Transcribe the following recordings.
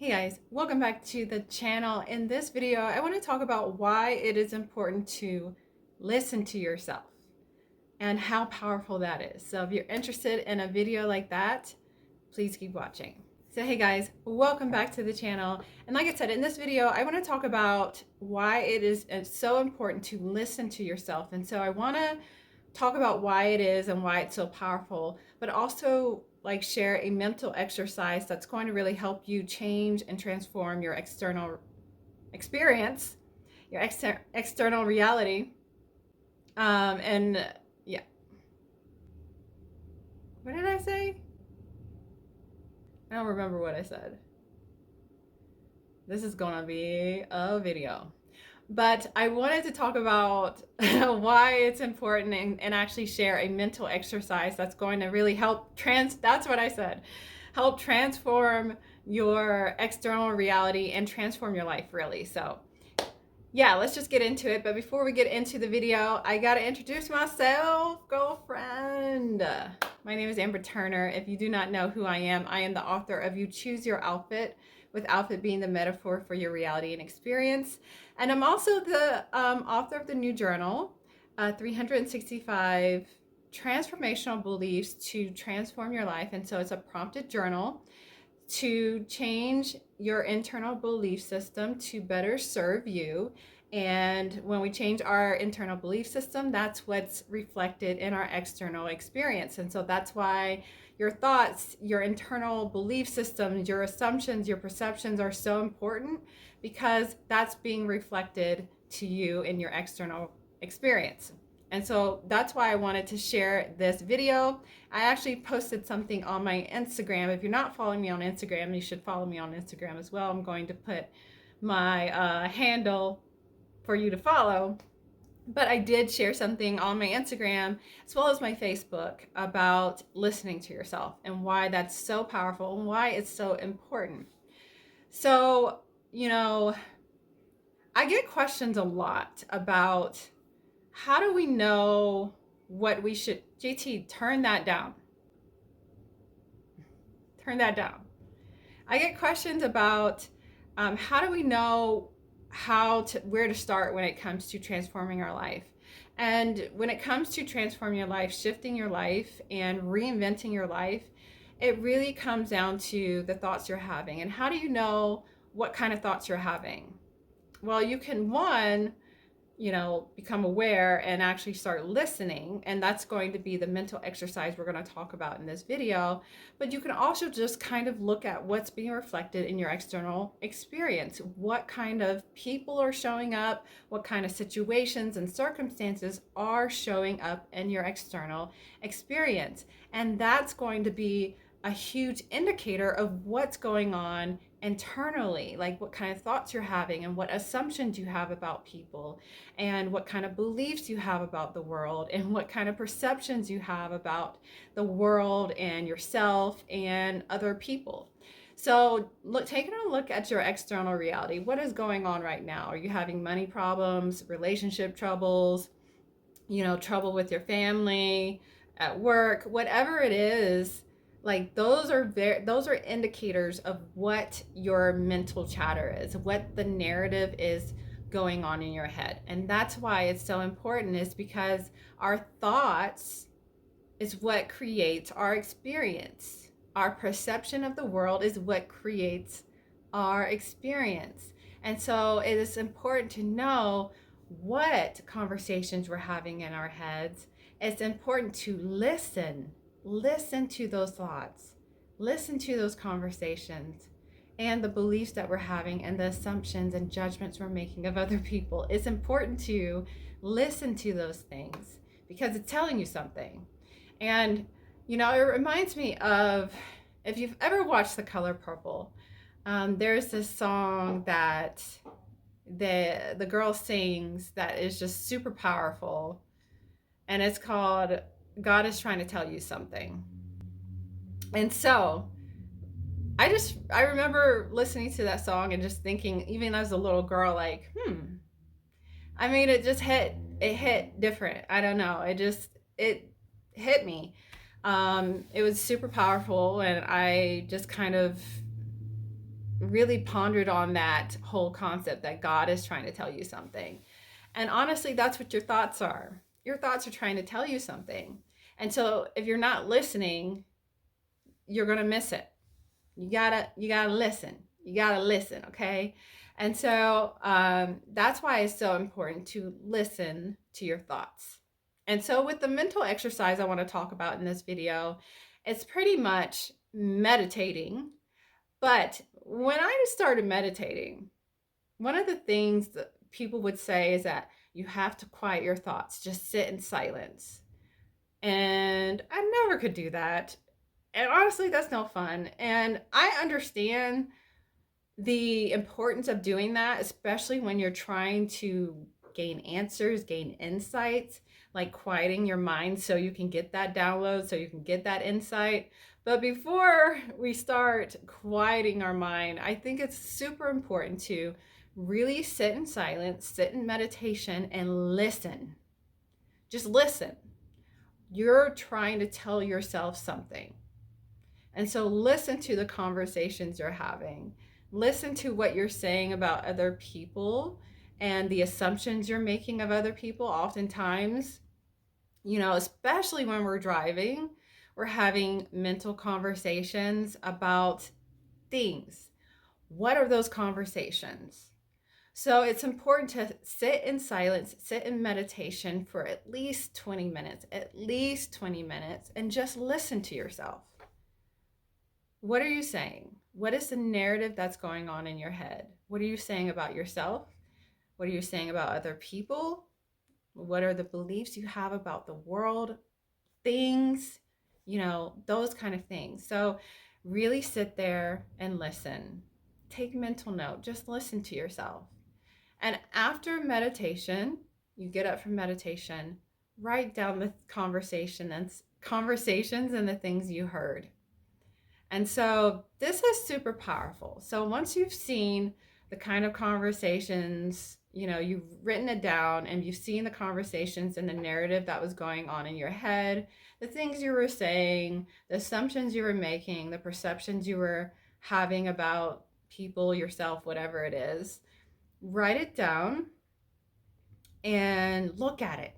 Hey guys, welcome back to the channel. In this video, I want to talk about why it is important to listen to yourself and how powerful that is. So if you're interested in a video like that, please keep watching. So hey guys, welcome back to the channel. And like I said, in this video, I want to talk about why it is so important to listen to yourself. And so I want to talk about why it is and why it's so powerful, but also like share a mental exercise that's going to really help you change and transform your external experience, your external reality. And yeah, what did I say? I don't remember what I said. This is gonna be a video. But I wanted to talk about why it's important and actually share a mental exercise that's going to really help that's what I said, help transform your external reality and transform your life really. So yeah, let's just get into it. But before we get into the video, I got to introduce myself, girlfriend. My name is Amber Turner. If you do not know who I am the author of You Choose Your Outfit, with outfit being the metaphor for your reality and experience. And I'm also the author of the new journal, 365 Transformational Beliefs to Transform Your Life. And so it's a prompted journal to change your internal belief system to better serve you. And when we change our internal belief system, that's what's reflected in our external experience. And so that's why your thoughts, your internal belief systems, your assumptions, your perceptions are so important, because that's being reflected to you in your external experience. And so that's why I wanted to share this video. I actually posted something on my Instagram. If you're not following me on Instagram, you should follow me on Instagram as well. I'm going to put my handle for you to follow. But I did share something on my Instagram as well as my Facebook about listening to yourself and why that's so powerful and why it's so important. So, I get questions a lot about how do we know what we should. JT, turn that down. Turn that down. I get questions about how do we know where to start when it comes to transforming our life. And when it comes to transforming your life, shifting your life, and reinventing your life, it really comes down to the thoughts you're having. And how do you know what kind of thoughts you're having? Well, you can, one, become aware and actually start listening. And that's going to be the mental exercise we're going to talk about in this video. But you can also just kind of look at what's being reflected in your external experience. What kind of people are showing up? What kind of situations and circumstances are showing up in your external experience? And that's going to be a huge indicator of what's going on internally, like what kind of thoughts you're having and what assumptions you have about people and what kind of beliefs you have about the world and what kind of perceptions you have about the world and yourself and other people. So taking a look at your external reality, what is going on right now? Are you having money problems, relationship troubles, trouble with your family, at work, whatever it is? Like those are indicators of what your mental chatter is, what the narrative is going on in your head. And that's why it's so important, is because our thoughts is what creates our experience. Our perception of the world is what creates our experience. And so it is important to know what conversations we're having in our heads. It's important to listen to those thoughts, listen to those conversations, and the beliefs that we're having and the assumptions and judgments we're making of other people. It's important to listen to those things because it's telling you something. And it reminds me of, if you've ever watched The Color Purple, there's this song that the girl sings that is just super powerful, and it's called God Is Trying to Tell You Something. And so I remember listening to that song and just thinking, even as a little girl, like, I mean, it hit different. I don't know. It hit me. It was super powerful, and I just kind of really pondered on that whole concept that God is trying to tell you something. And honestly, that's what your thoughts are. Your thoughts are trying to tell you something. And so if you're not listening, you're going to miss it. You gotta listen. You gotta listen, okay? And so that's why it's so important to listen to your thoughts. And so with the mental exercise I want to talk about in this video, it's pretty much meditating. But when I started meditating, one of the things that people would say is that you have to quiet your thoughts, just sit in silence. And I never could do that. And honestly, that's no fun. And I understand the importance of doing that, especially when you're trying to gain answers, gain insights, like quieting your mind so you can get that download, so you can get that insight. But before we start quieting our mind, I think it's super important to really sit in silence, sit in meditation, and listen. Just listen. You're trying to tell yourself something. And so listen to the conversations you're having. Listen to what you're saying about other people and the assumptions you're making of other people. Oftentimes, especially when we're driving, we're having mental conversations about things. What are those conversations? So it's important to sit in silence, sit in meditation for at least 20 minutes, and just listen to yourself. What are you saying? What is the narrative that's going on in your head? What are you saying about yourself? What are you saying about other people? What are the beliefs you have about the world, things, those kind of things. So really sit there and listen. Take mental note. Just listen to yourself. And after meditation, you get up from meditation, write down the conversations and the things you heard. And so this is super powerful. So once you've seen the kind of conversations, you've written it down and you've seen the conversations and the narrative that was going on in your head, the things you were saying, the assumptions you were making, the perceptions you were having about people, yourself, whatever it is, write it down and look at it.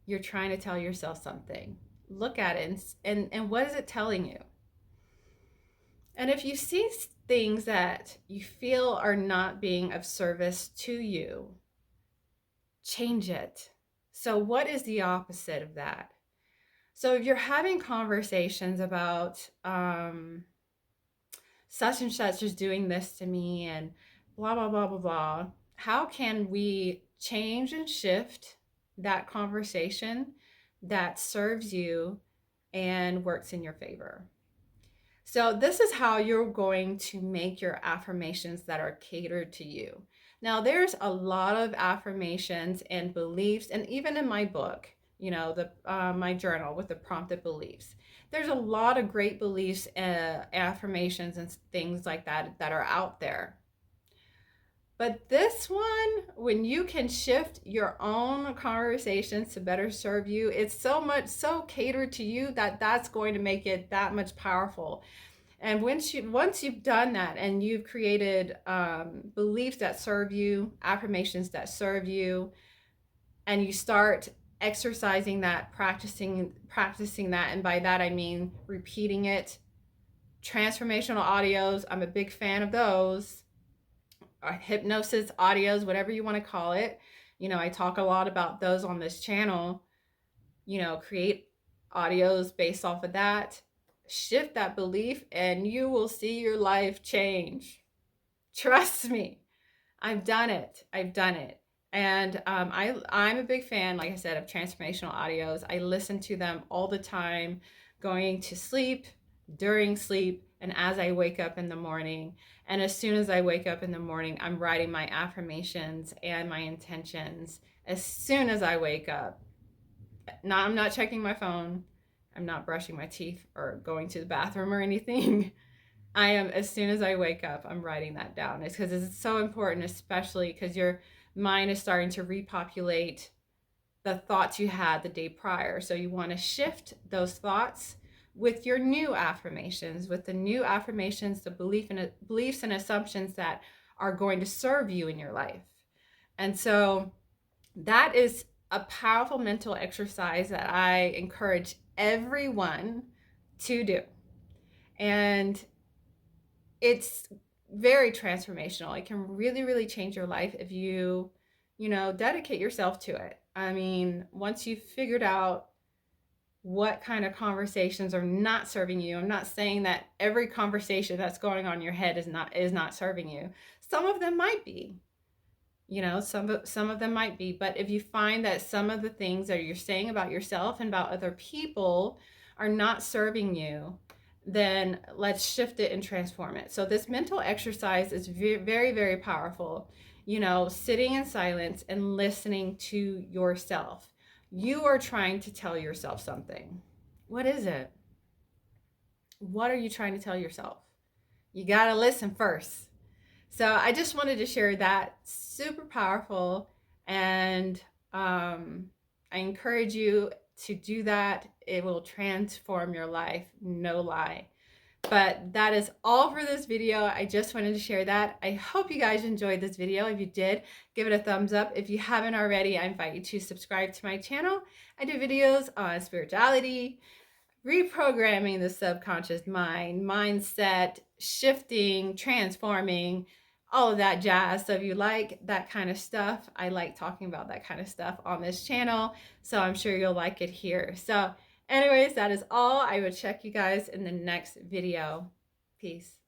You're trying to tell yourself something. Look at it and what is it telling you? And if you see things that you feel are not being of service to you, change it. So what is the opposite of that? So if you're having conversations about such and such is doing this to me and blah, blah, blah, blah, blah, how can we change and shift that conversation that serves you and works in your favor? So this is how you're going to make your affirmations that are catered to you. Now, there's a lot of affirmations and beliefs, and even in my book, my journal with the prompted beliefs, there's a lot of great beliefs, affirmations, and things like that are out there. But this one, when you can shift your own conversations to better serve you, it's so catered to you that's going to make it that much powerful. And once you've done that and you've created beliefs that serve you, affirmations that serve you, and you start exercising that, practicing that, and by that I mean repeating it. Transformational audios, I'm a big fan of those. Hypnosis audios, whatever you want to call it. I talk a lot about those on this channel. Create audios based off of that. Shift that belief and you will see your life change. Trust me. I've done it. And I'm a big fan, like I said, of transformational audios. I listen to them all the time, going to sleep, during sleep, and as I wake up in the morning. And as soon as I wake up in the morning, I'm writing my affirmations and my intentions as soon as I wake up. I'm not checking my phone. I'm not brushing my teeth or going to the bathroom or anything. I am, as soon as I wake up, I'm writing that down. It's because it's so important, especially because your mind is starting to repopulate the thoughts you had the day prior. So you want to shift those thoughts with your new affirmations, with the new affirmations, the beliefs and assumptions that are going to serve you in your life. And so that is a powerful mental exercise that I encourage everyone to do. And it's very transformational. It can really, really change your life if you dedicate yourself to it. I mean, once you've figured out what kind of conversations are not serving you. I'm not saying that every conversation that's going on in your head is not serving you. Some of them might be. Some of them might be, but if you find that some of the things that you're saying about yourself and about other people are not serving you, then let's shift it and transform it. So this mental exercise is very, very powerful. Sitting in silence and listening to yourself. You are trying to tell yourself something. What is it? What are you trying to tell yourself? You got to listen first. So I just wanted to share that. Super powerful. And I encourage you to do that. It will transform your life. No lie. But that is all for this video. I just wanted to share that. I hope you guys enjoyed this video. If you did, give it a thumbs up. If you haven't already, I invite you to subscribe to my channel. I do videos on spirituality, reprogramming the subconscious mind, mindset, shifting, transforming, all of that jazz. So if you like that kind of stuff, I like talking about that kind of stuff on this channel. So I'm sure you'll like it here. So anyways, that is all. I will check you guys in the next video. Peace.